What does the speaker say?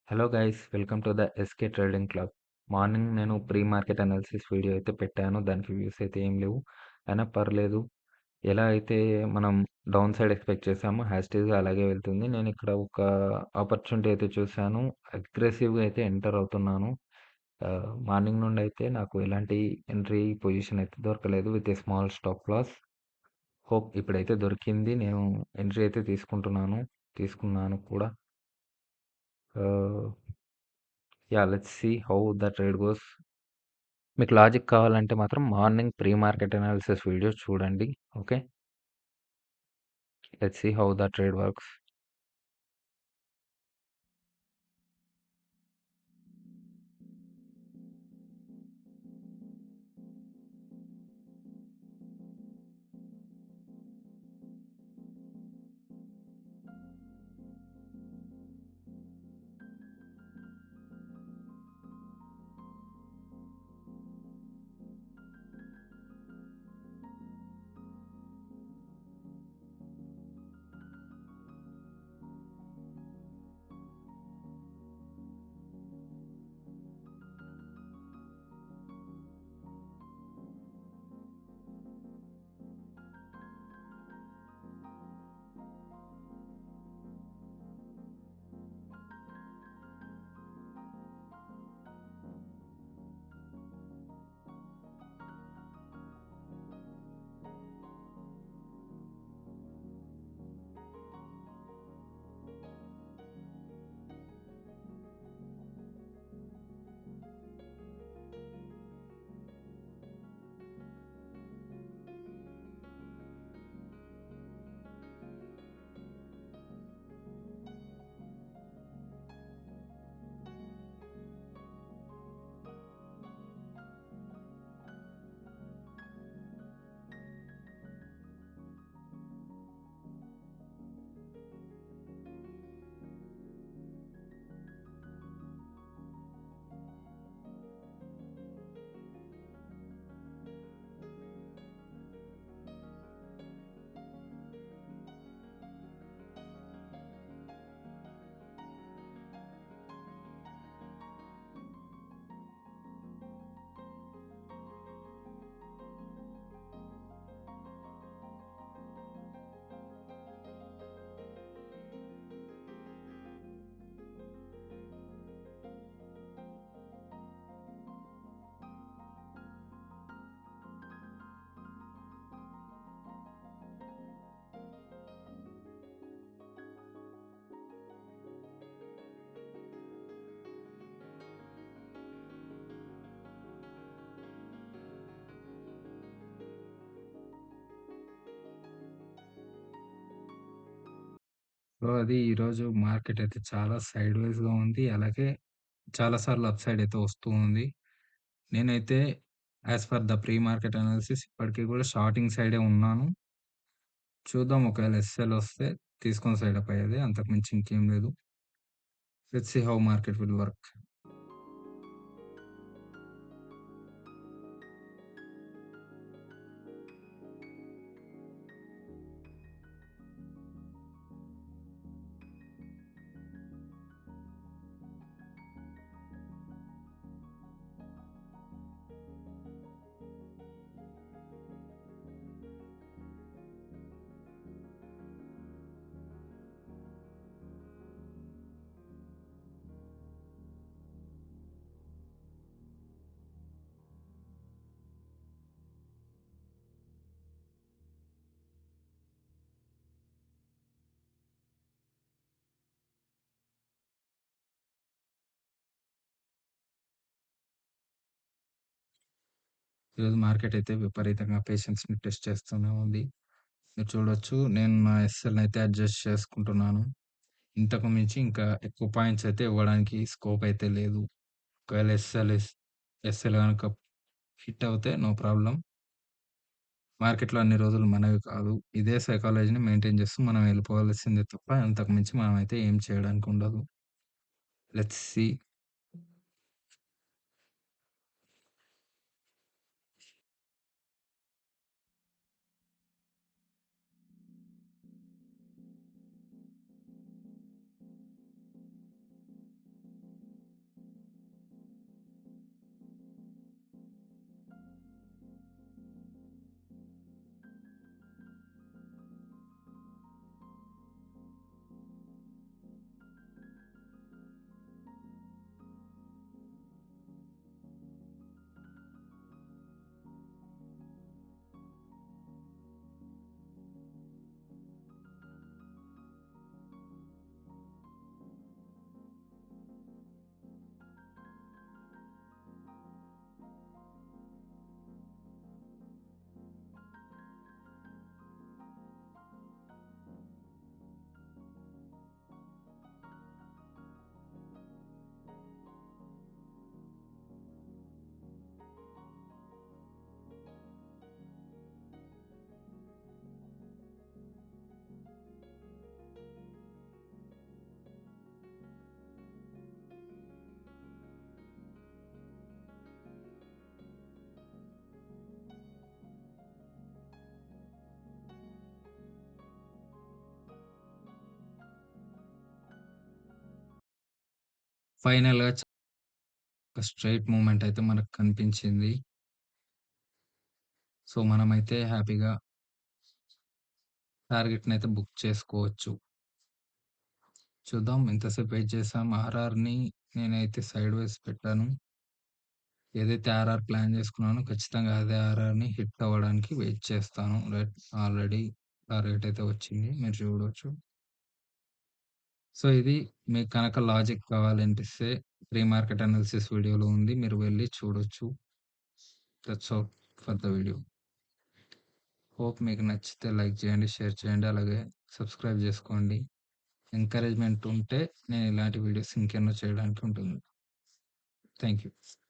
Hello guys, welcome to the SK trading club. Morning నేను pre market analysis video అయితే పెట్టాను. దానికి views అయితే ఏం లేవు, అయినా పర్లేదు. ఎలా అయితే మనం డౌన్ సైడ్ ఎక్స్పెక్ట్ చేసామో హ్యాస్టీస్గా అలాగే వెళ్తుంది. నేను ఇక్కడ ఒక ఆపర్చునిటీ అయితే చూశాను, అగ్రెసివ్గా అయితే ఎంటర్ అవుతున్నాను. మార్నింగ్ నుండి అయితే నాకు ఎలాంటి ఎంట్రీ పొజిషన్ అయితే దొరకలేదు with a small stop loss. Hope ఇప్పుడైతే దొరికింది. నేను ఎంట్రీ అయితే తీసుకున్నాను కూడా. Let's see how the trade goes. మీకు లాజిక్ కావాలంటే మాత్రం morning pre market analysis video చూడండి. Okay, let's see how the trade works. So అది ఈరోజు మార్కెట్ అయితే చాలా సైడ్ వైజ్గా ఉంది, అలాగే చాలాసార్లు అప్ సైడ్ అయితే వస్తూ ఉంది. నేనైతే as per the pre market analysis ఇప్పటికీ కూడా షార్టింగ్ సైడే ఉన్నాను. చూద్దాం, ఒకవేళ ఎస్ఎల్ వస్తే తీసుకొని సైడ్ అప్ అయ్యేది, అంతకుమించి ఇంకేం లేదు. Let's see how market will work. ఈరోజు మార్కెట్ అయితే విపరీతంగా పేషెన్స్‌ని టెస్ట్ చేస్తూనే ఉంది. మీరు చూడొచ్చు, నేను నా ఎస్ఎల్‌ని అయితే అడ్జస్ట్ చేసుకుంటున్నాను. ఇంతకు మించి ఇంకా ఎక్కువ పాయింట్స్ అయితే ఇవ్వడానికి స్కోప్ అయితే లేదు. ఒకవేళ ఎస్ఎల్ గనుక హిట్ అవుతే నో ప్రాబ్లమ్. మార్కెట్‌లో అన్ని రోజులు మనవి కాదు. ఇదే సైకాలజీని మెయింటైన్ చేస్తూ మనం వెళ్ళిపోవాల్సిందే తప్ప అంతకు మించి మనమైతే ఏం చేయడానికి ఉండదు. Let's see. ఫైనల్‌గా ఒక స్ట్రెయిట్ మూవ్‌మెంట్ అయితే మనకు కనిపించింది. సో, మనమైతే హ్యాపీగా టార్గెట్‌నయితే బుక్ చేసుకోవచ్చు. చూద్దాం ఎంతసేపు వెయిట్ చేసాం. ఆర్ఆర్‌ని నేనైతే సైడ్‌వేస్ పెట్టాను. ఏదైతే ఆర్ఆర్ ప్లాన్ చేసుకున్నానో ఖచ్చితంగా అదే ఆర్ఆర్‌ని హిట్ అవ్వడానికి వెయిట్ చేస్తాను. ఆల్రెడీ టార్గెట్ అయితే వచ్చింది. మీరు చూడొచ్చు. సో, ఇది మీకు కనుక లాజిక్ కావాలనిపిస్తే ప్రీ మార్కెట్ అనాలిసిస్ వీడియోలో ఉంది. మీరు వెళ్లి చూడొచ్చు. That's all for the video. Hope మీకు నచ్చితే లైక్ చేయండి, షేర్ చేయండి. అలాగే సబ్స్క్రైబ్ చేసుకోండి. ఎంకరేజ్‌మెంట్ ఉంటే నేను ఇలాంటి వీడియోస్ ఇంకెన్నో చేయడానికి ఉంటుంది. Thank you.